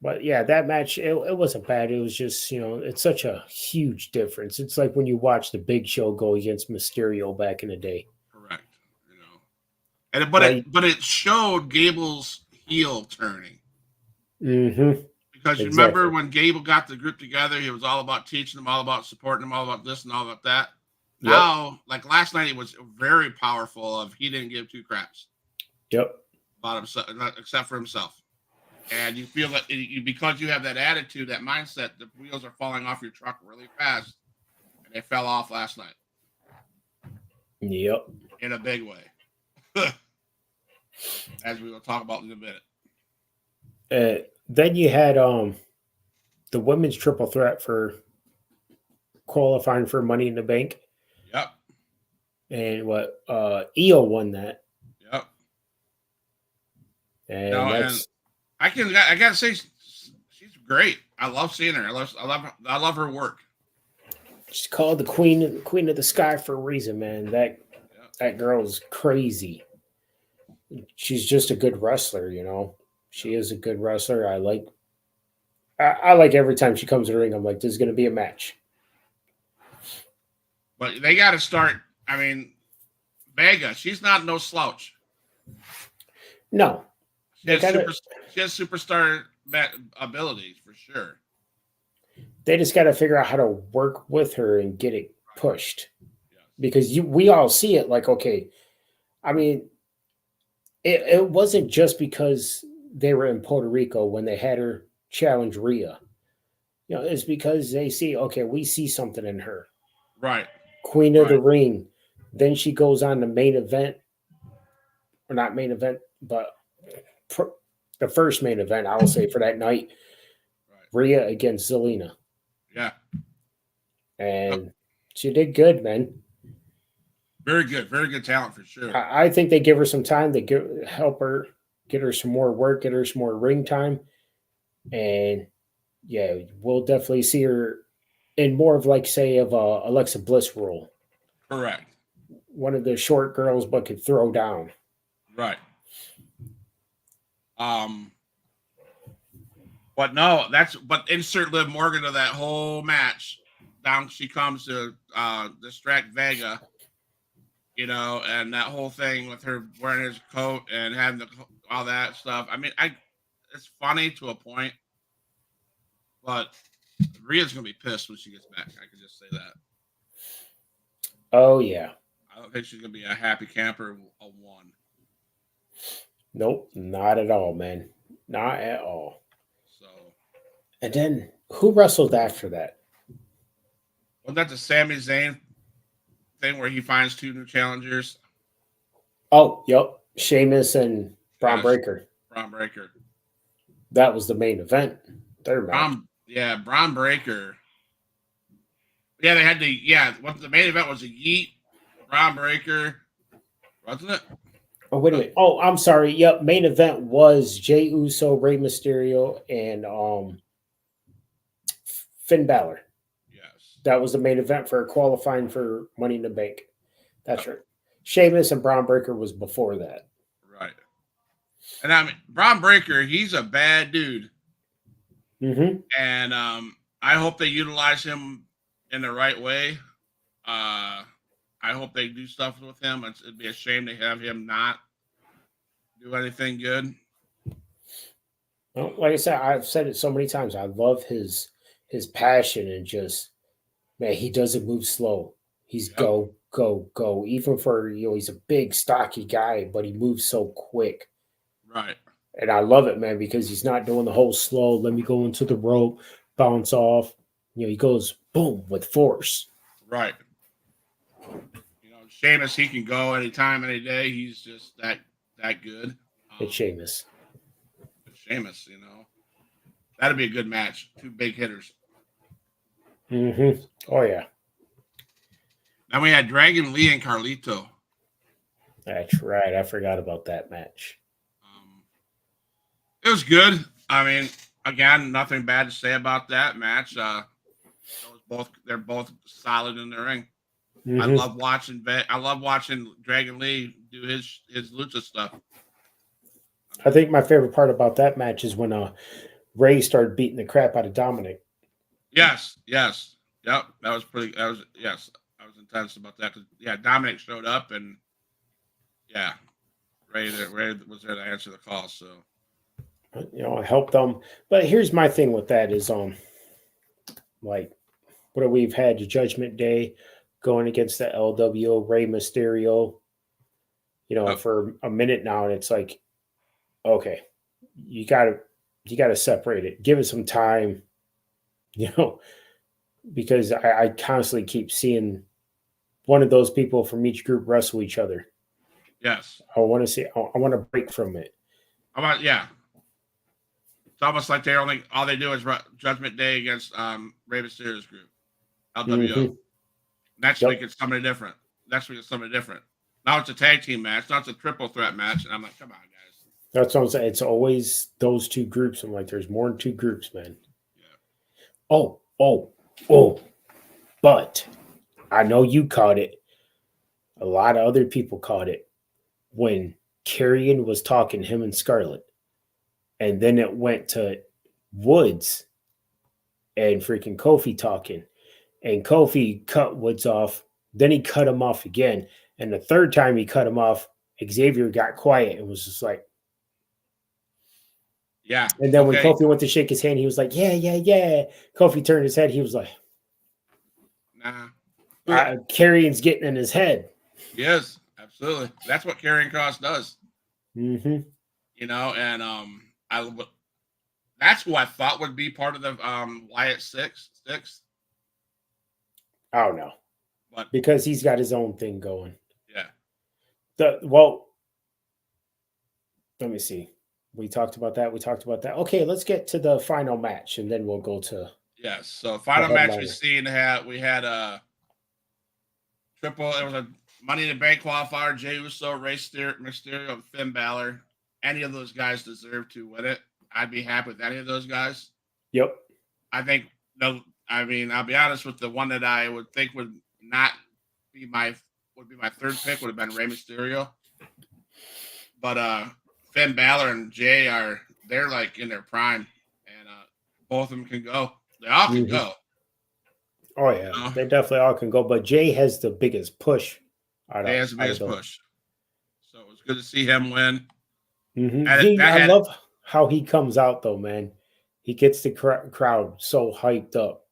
But yeah, that match, it wasn't bad. It was just, it's such a huge difference. It's like when you watch the Big Show go against Mysterio back in the day. Correct. And but it showed Gable's heel turning. Mm-hmm. Because you remember when Gable got the group together, he was all about teaching them, all about supporting them, all about this and all about that. Yep. Now, like last night, he was very powerful. He didn't give two craps. Yep. About himself, except for himself. And you feel that because you have that attitude, that mindset, the wheels are falling off your truck really fast, and they fell off last night. Yep. In a big way, as we will talk about in a minute. Then you had the women's triple threat for qualifying for Money in the Bank. Yep. And what Io won that. Yep. And and I gotta say she's great. I love seeing her. I love her work. She's called the queen of the sky for a reason, man. That girl is crazy. She's just a good wrestler, She is a good wrestler. I like every time she comes to the ring, I'm like, there's gonna be a match. But they gotta start. I mean, Vega, she's not no slouch. No. She has superstar abilities for sure. They just got to figure out how to work with her and get it pushed. Yes. Because we all see it like, okay, I mean, it wasn't just because they were in Puerto Rico when they had her challenge Rhea. It's because they see, okay, we see something in her. Right. Queen of the Ring. Then she goes on the main event, or not main event, but the first main event, I will say, for that night, Rhea against Zelina. Yeah. And she did good, man. Very good. Very good talent for sure. I think they give her some time to help her, get her some more work, get her some more ring time. And yeah, we'll definitely see her in more of like, say, of a Alexa Bliss role. Correct. One of the short girls but could throw down. Right. But no, but insert Liv Morgan to that whole match. Down she comes to distract Vega, and that whole thing with her wearing his coat and having all that stuff. I mean, it's funny to a point, but Rhea's gonna be pissed when she gets back. I can just say that. Oh yeah. I don't think she's gonna be a happy camper. A one. Nope, not at all, man. Not at all. So And then who wrestled after that? wasn't that the Sami Zayn thing where he finds two new challengers? Oh, yep. Sheamus and Braun Yeah, Breaker. Braun Breaker. That was the main event. Their match. Braun Breaker. Yeah, they had the What the main event was a Yeet, Braun Breaker, wasn't it? Oh, wait a Uh, minute. Oh, I'm sorry. Yep. Main event was Jey Uso, Rey Mysterio, and Finn Balor. yes. That was the main event for qualifying for Money in the Bank. That's Yep. right. Sheamus and Braun Breaker was before that. Right. And I mean, Braun Breaker, he's a bad dude, Mm-hmm. and I hope they utilize him in the right way. I hope they do stuff with him. It'd be a shame to have him not do anything good. Well, like I said, I've said it so many times. I love his passion and just man, he doesn't move slow. He's Yep. go, go, go. Even for he's a big, stocky guy, but he moves so quick. Right. And I love it, man, because he's not doing the whole slow, let me go into the rope, bounce off. He goes boom with force. Right. Sheamus, he can go anytime, any day. He's just that good. It's Sheamus. Sheamus, that'd be a good match. Two big hitters. Mm-hmm. Oh yeah, Then we had Dragon Lee and Carlito. that's right. I forgot about that match. It was good. I mean, again, nothing bad to say about that match. They're both solid in the ring. Mm-hmm. I love watching Dragon Lee do his lucha stuff. I think my favorite part about that match is when Ray started beating the crap out of Dominic. Yes, yes, yep. That was pretty. That was yes. I was intense about that because Dominic showed up and yeah, Ray was there to answer the call. So I helped them. But here's my thing with that is like what we've had Judgment Day going against the LWO Rey Mysterio, yep, for a minute now, and it's like, okay, you gotta separate it, give it some time, you know, because I constantly keep seeing one of those people from each group wrestle each other. yes. I want to see. I want to break from it. How about It's almost like all they do is Judgment Day against Rey Mysterio's group, LWO. Mm-hmm. Next week Yep. it's somebody different. Next week it's somebody different. Now it's a tag team match. Now it's a triple threat match, and I'm like, come on, guys. That's what I'm saying. It's always those two groups. I'm like, there's more than two groups, man. Yeah. Oh, oh, oh. But I know you caught it. A lot of other people caught it when Carrion was talking him and Scarlett, and then it went to Woods and freaking Kofi talking, and Kofi cut Woods off. Then he cut him off again, and the third time he cut him off, Xavier got quiet and was just like. Yeah. And then when Okay. Kofi went to shake his hand, he was like, "Yeah, yeah, yeah." Kofi turned his head. He was like, Nah. "Carrion's getting in his head." Yes, absolutely. That's what carrying cross does. Mm-hmm. And I that's who I thought would be part of the Wyatt six. Oh no, But because he's got his own thing going. yeah. Let me see. We talked about that. Okay, let's get to the final match, and then we'll go to Yes. So the final match headliner. we had a triple. It was a Money in the Bank qualifier. Jey Uso, Rey Mysterio, and Finn Balor. Any of those guys deserve to win it. I'd be happy with any of those guys. Yep. I think no. I mean, I'll be honest with the one that I would think would not be my third pick would have been Rey Mysterio. But Finn Balor and Jay they're like in their prime, and both of them can go. They all can Mm-hmm. go. Oh yeah, they definitely all can go. But Jay has the biggest push. Jay has the biggest push, so it was good to see him win. Mm-hmm. I love how he comes out though, man. He gets the crowd so hyped up.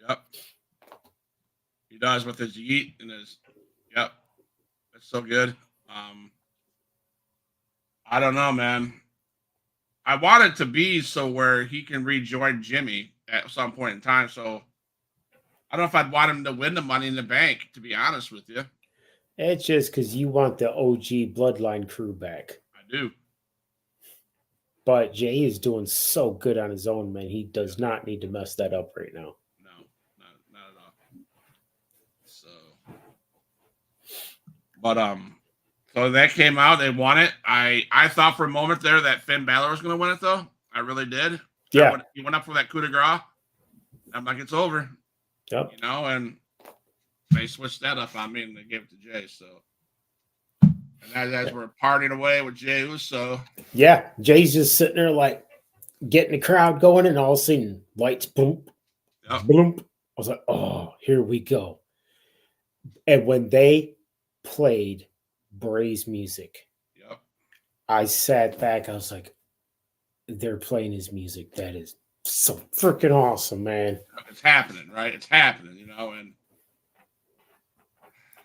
Yep, he does with his yeet and his. Yep, that's so good. I don't know, man. I want it to be so where he can rejoin Jimmy at some point in time. So I don't know if I'd want him to win the Money in the Bank, to be honest with you. It's just because you want the OG bloodline crew back. I do. But Jay is doing so good on his own, man. He does Yeah. not need to mess that up right now. No, not at all. So, but so that came out. They won it. I thought for a moment there that Finn Balor was going to win it, though. I really did. Yeah. He went up for that coup de grace. I'm like, it's over. Yep. You know, and they switched that up on me and they gave it to Jay. So, and as we're partying away with Jey Uso. Yeah. Jay's just sitting there like getting the crowd going, and all of a sudden lights boom, Yep. boom. I was like, oh, here we go. And when they played Bray's music, Yep. I sat back. I was like, they're playing his music. That is so freaking awesome, man. It's happening, right? It's happening, you know,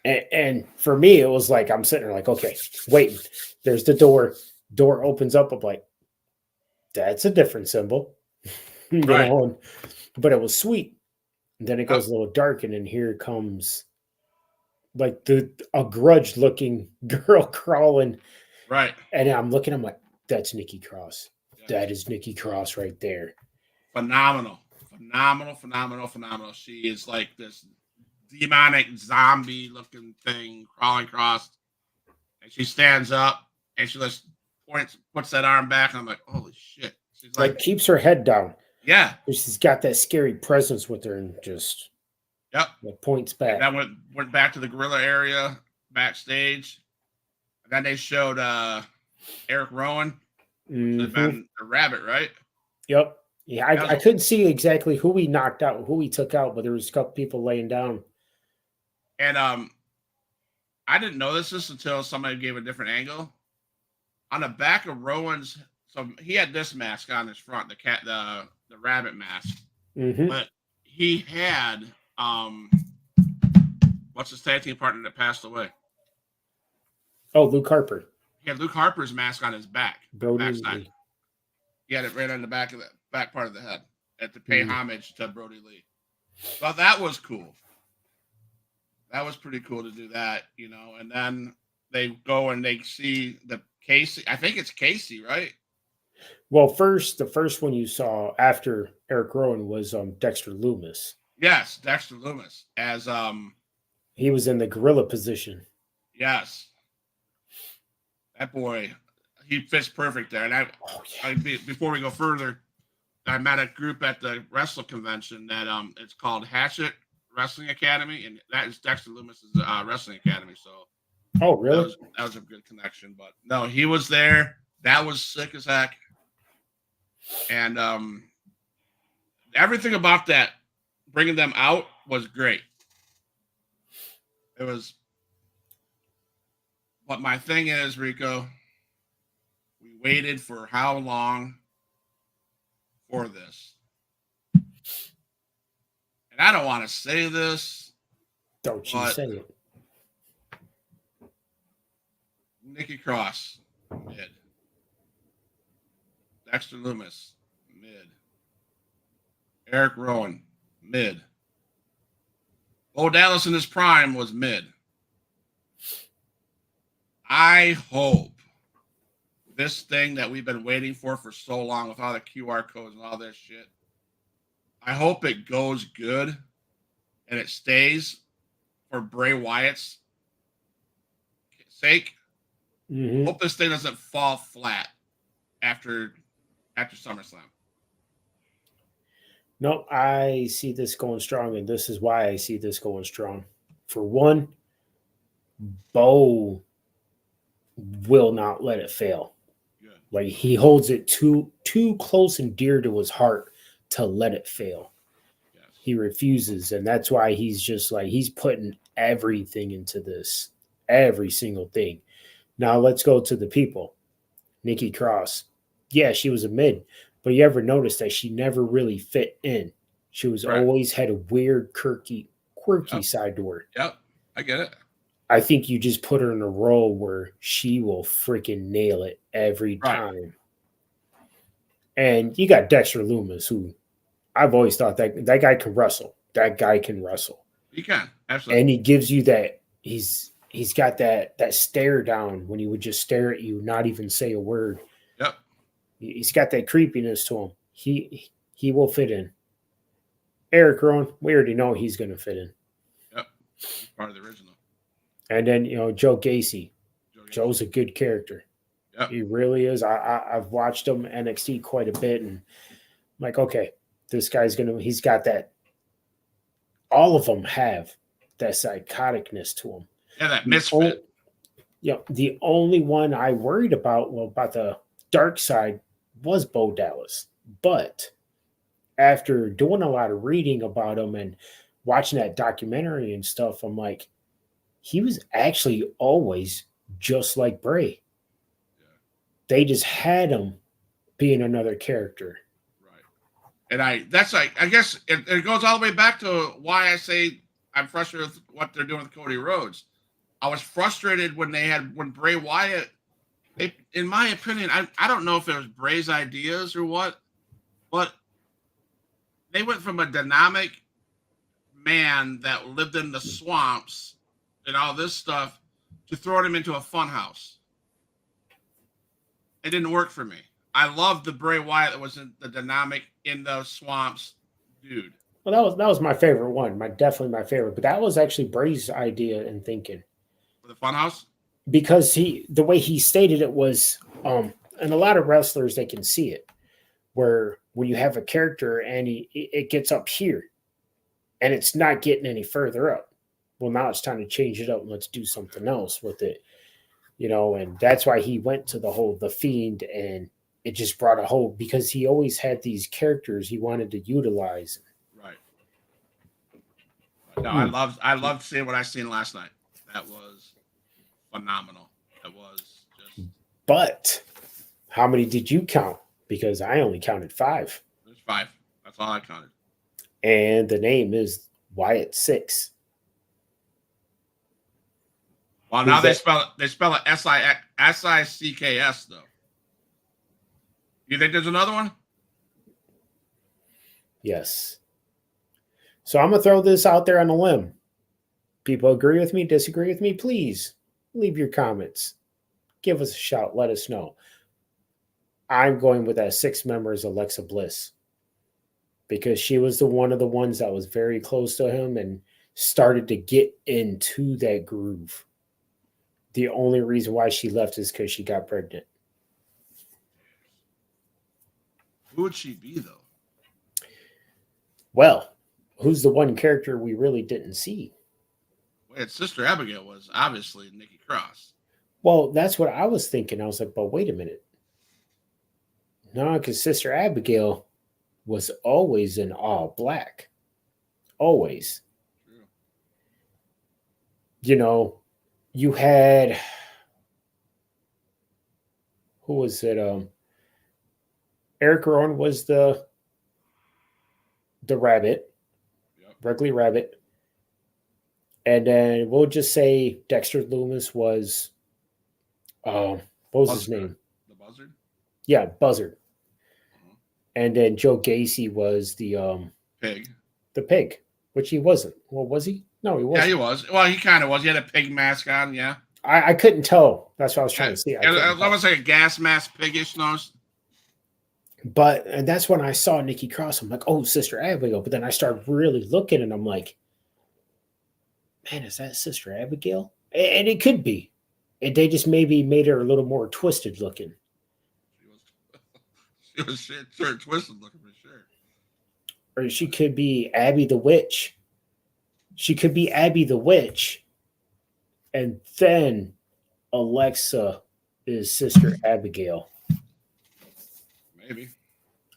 and for me, it was like I'm sitting there like, okay, waiting. There's the door. Door opens up. I'm like, that's a different symbol. You right. know, but it was sweet. And then it goes a little dark, and then here comes like a grudge looking girl crawling. Right. And I'm looking, I'm like, that's Nikki Cross. Yes. That is Nikki Cross right there. Phenomenal. She is like this demonic zombie looking thing crawling across. And she stands up and she just puts that arm back. And I'm like, holy shit. She's like keeps her head down. Yeah. She's got that scary presence with her and just like points back. And then went back to the gorilla area backstage. And then they showed Eric Rowan. The rabbit, right? Yep. Yeah, I couldn't see exactly who he knocked out, who he took out, but there was a couple people laying down. And I didn't notice this until somebody gave a different angle. On the back of Rowan's, so he had this mask on his front, the rabbit mask. Mm-hmm. But he had what's his tag team partner that passed away? Oh, Luke Harper. He had Luke Harper's mask on his back. Brody Lee. He had it right on the back of the back part of the head to pay homage to Brody Lee. So that was cool. That was pretty cool to do that, you know. And then they go and they see the Casey. I think it's Casey, right? Well, the first one you saw after Eric Rowan was Dexter Lumis. Yes, Dexter Lumis as he was in the gorilla position. Yes. That boy, he fits perfect there. And before we go further, I met a group at the wrestling convention that it's called Hatchet Wrestling Academy, and that is Dexter Lumis's wrestling academy. So, oh really? That was a good connection. But no, he was there. That was sick as heck. And everything about that, bringing them out, was great. It was. But my thing is, Rico, we waited for how long for this? And I don't want to say this. Don't you say it. Nikki Cross, mid. Dexter Lumis, mid. Eric Rowan, mid. Bo Dallas in his prime was mid. I hope this thing that we've been waiting for so long with all the QR codes and all this shit, I hope it goes good and it stays for Bray Wyatt's sake. Mm-hmm. Hope this thing doesn't fall flat after SummerSlam. No, I see this going strong, and this is why I see this going strong. For one, Bo will not let it fail. Good. Like he holds it too close and dear to his heart to let it fail. Yes. He refuses, and that's why he's just like he's putting everything into this, every single thing. Now let's go to the people. Nikki Cross. Yeah, she was a mid, but you ever notice that she never really fit in? She was always had a weird, quirky side to her. Yep, I get it. I think you just put her in a role where she will freaking nail it every Right. time. And you got Dexter Loomis, who I've always thought that guy can wrestle. That guy can wrestle, You can. and Absolutely. he gives you that. He's got that stare down when he would just stare at you, not even say a word. Yep. He's got that creepiness to him. He will fit in. Eric Rowan, we already know he's going to fit in. Yep. He's part of the original. And then Joe Gacy. Joe Gacy. Joe's a good character. Yep. He really is. I've watched him NXT quite a bit, and I'm like, okay, this guy's gonna. He's got that. All of them have that psychoticness to them. Yeah, that misfit. The only one I worried about, about the dark side, was Bo Dallas. But after doing a lot of reading about him and watching that documentary and stuff, I'm like, he was actually always just like Bray. Yeah. They just had him being another character. Right. And I guess it goes all the way back to why I say I'm frustrated with what they're doing with Cody Rhodes. I was frustrated when Bray Wyatt, in my opinion, I don't know if it was Bray's ideas or what, but they went from a dynamic man that lived in the swamps and all this stuff to throwing him into a funhouse. It didn't work for me. I loved the Bray Wyatt that was in the dynamic in the swamps dude. Well, that was my favorite one. Definitely my favorite. But that was actually Bray's idea and thinking. For the funhouse? Because the way he stated it was, and a lot of wrestlers, they can see it, where when you have a character and it gets up here and it's not getting any further up. Well, now it's time to change it up and let's do something else with it. And that's why he went to the Fiend, and it just brought a whole, because he always had these characters he wanted to utilize. Right. No, I loved seeing what I seen last night. That was phenomenal. It was just. But how many did you count? Because I only counted 5. There's 5. That's all I counted. And the name is Wyatt 6. Well, now they spell it SICKS though. You think there's another one? Yes. So I'm gonna throw this out there on a limb. People agree with me, disagree with me, please leave your comments. Give us a shout. Let us know. I'm going with that 6 members Alexa Bliss, because she was one of the ones that was very close to him and started to get into that groove. The only reason why she left is because she got pregnant. Who would she be, though? Well, who's the one character we really didn't see? Wait, Sister Abigail was obviously Nikki Cross. Well, that's what I was thinking. I was like, but wait a minute. No, because Sister Abigail was always in all black. Always. True. You had, who was it? Eric Rowan was the rabbit, Wrigley Rabbit. And then we'll just say Dexter Loomis was, what was his name? The Buzzard? Yeah, Buzzard. Uh-huh. And then Joe Gacy was the pig. The pig, which he wasn't. Well, was he? No, he wasn't. Yeah, he was. Well, he kind of was. He had a pig mask on, yeah. I couldn't tell. That's what I was trying to see. It was almost like a gas mask, piggish nose. And that's when I saw Nikki Cross. I'm like, oh, Sister Abigail. But then I started really looking, and I'm like, man, is that Sister Abigail? And it could be. And they just maybe made her a little more twisted looking. She was sure twisted looking for sure. Or she could be Abby the Witch. She could be Abby the Witch. And then Alexa is Sister Abigail. Maybe.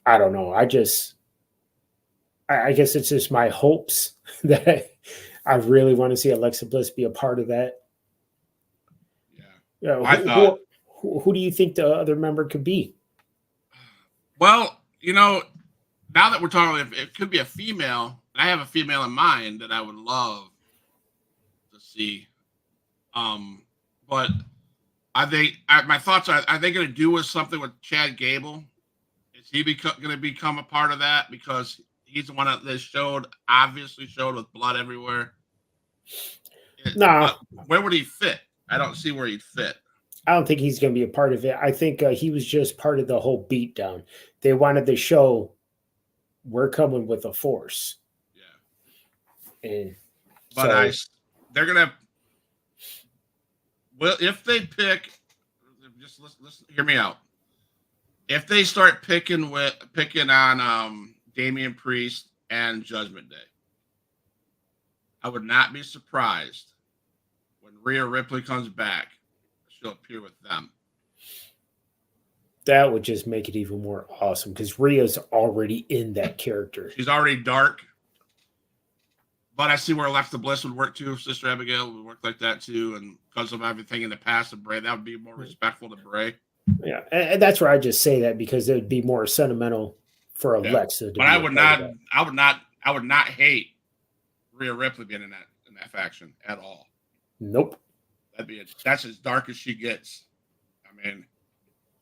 I don't know. I guess it's just my hopes that I really want to see Alexa Bliss be a part of that. Yeah. Who do you think the other member could be? Well, now that we're talking, it could be a female. I have a female in mind that I would love to see But my thoughts are they going to do with something with Chad Gable? Is he going to become a part of that because he's the one that obviously showed with blood everywhere? Nah, Where would he fit? I don't see where he'd fit. I don't think he's going to be a part of it. I think he was just part of the whole beatdown. They wanted to show we're coming with a force. Yeah. And but they're going to, well, if they pick, just listen, hear me out. If they start picking on Damian Priest and Judgment Day, I would not be surprised when Rhea Ripley comes back. She'll appear with them. That would just make it even more awesome because Rhea's already in that character. She's already dark. But I see where Alexa Bliss would work too. Sister Abigail would work like that too. And because of everything in the past of Bray, that would be more respectful to Bray. Yeah. And that's where I just say that because it would be more sentimental for Alexa. But I would not hate Rhea Ripley being in that faction at all. Nope. That's as dark as she gets. I mean,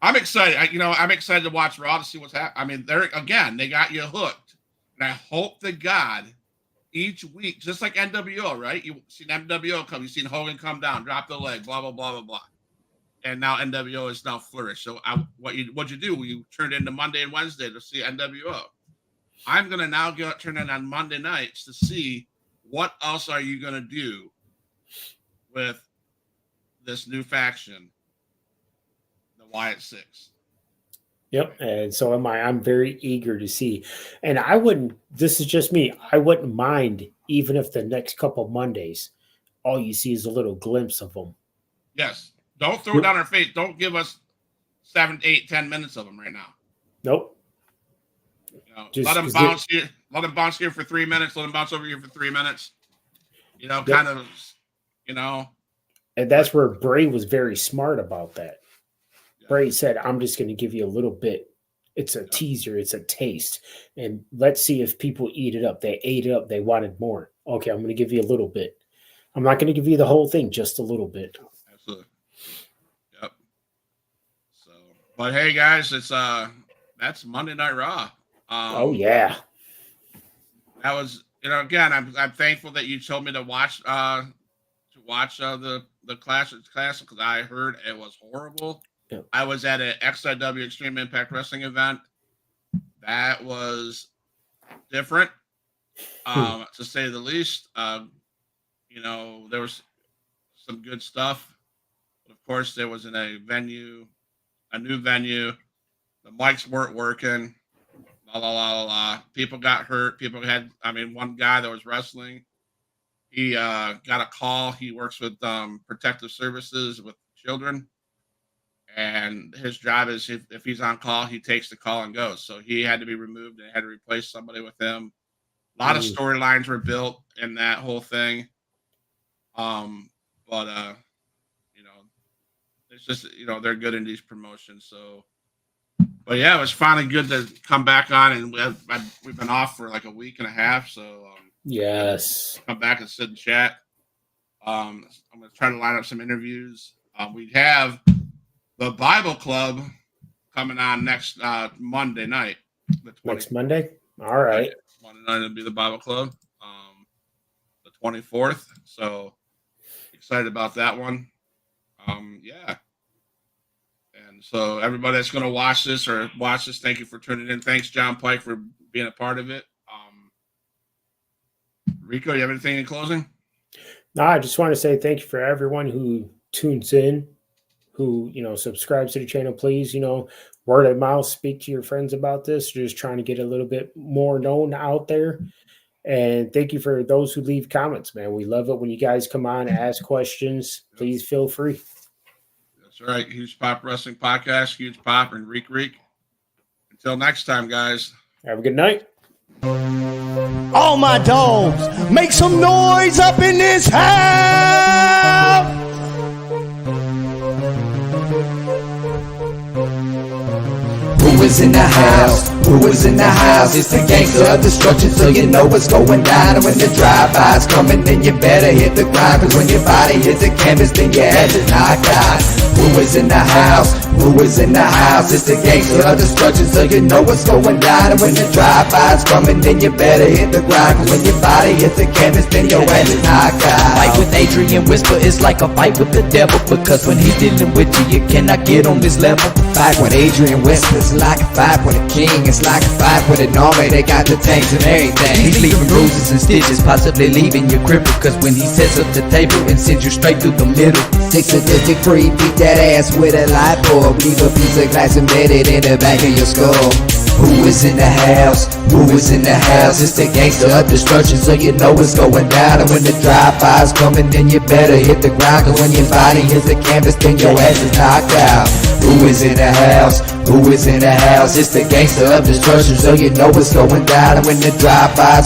I'm excited. I'm excited to watch Raw to see what's happening. I mean, they got you hooked. And I hope to God each week, just like NWO, right? You've seen NWO come, you've seen Hogan come down, drop the leg, blah, blah, blah, blah, blah. And now NWO is now flourished. So what'd you do? You turned into Monday and Wednesday to see NWO. I'm going to now turn in on Monday nights to see what else are you going to do with this new faction, the Wyatt Six. Yep. And so am I. I'm very eager to see. And this is just me, I wouldn't mind even if the next couple Mondays, all you see is a little glimpse of them. Yes. Don't throw it down our face. Don't give us 7, 8, 10 minutes of them right now. Nope. Let them bounce here. Let them bounce here for 3 minutes. Let them bounce over here for 3 minutes. Kind of. And that's where Bray was very smart about that. Yeah. Bray said, I'm just going to give you a little bit. It's a teaser. It's a taste. And let's see if people eat it up. They ate it up. They wanted more. Okay, I'm going to give you a little bit. I'm not going to give you the whole thing, just a little bit. Absolutely. Yep. So, but hey, guys, that's Monday Night Raw. Oh, yeah. That was, again, I'm thankful that you told me to watch the Classic because I heard it was horrible. Yeah. I was at an XIW Extreme Impact Wrestling event. That was different, to say the least. There was some good stuff. Of course, there was a new venue. The mics weren't working. La la la la. People got hurt. One guy that was wrestling. He got a call. He works with protective services with children. And his job is if he's on call, he takes the call and goes. So he had to be removed and had to replace somebody with him. A lot of storylines were built in that whole thing. It's just, they're good in these promotions. So, but yeah, it was finally good to come back on. And we've been off for like a week and a half. So, yes, come back and sit and chat. I'm going to try to line up some interviews. We have the Bible Club coming on next Monday night. Next Monday? All right. Monday night will be the Bible Club, the 24th. So excited about that one. Yeah. And so everybody that's going to watch this, thank you for tuning in. Thanks, John Pike, for being a part of it. Rico, you have anything in closing? No, I just want to say thank you for everyone who tunes in, who, subscribes to the channel. Please, word of mouth, speak to your friends about this. We're just trying to get a little bit more known out there. And thank you for those who leave comments, man. We love it when you guys come on and ask questions. Please feel free. That's right. Huge Pop Wrestling Podcast, Huge Pop and Reek. Until next time, guys. Have a good night. All my dogs, make some noise up in this house. Boom, Who is in the house? Who is in the house? It's the gangster of destruction, so you know what's going down. And when the drive-by's coming, then you better hit the grind, cause when your body hits the canvas, then your ass is knocked out. Who is in the house? Who is in the house? It's the gangster of destruction, so you know what's going down. And when the drive-by's coming, then you better hit the grind, cause when your body hits the canvas, then your ass is knocked out. Fight with Adrian Whisper is like a fight with the devil, because when he's dealing with you, you cannot get on this level. Fight with Adrian Whispers, like a fight with a king. It's like a fight with an army, they got the tanks and everything. He's leaving bruises and stitches, possibly leaving you crippled, cause when he sets up the table and sends you straight through the middle. Six sadistic free, beat that ass with a light bulb. Leave a piece of glass embedded in the back of your skull. Who is in the house? Who is in the house? It's the gangster of destruction, so you know what's going down. And when the drive-by's coming, then you better hit the ground, cause when your body hits the canvas, then your ass is knocked out. Who is in the house? Who is in the house? It's the gangster of destruction, so you know what's going down. And when the drive-by's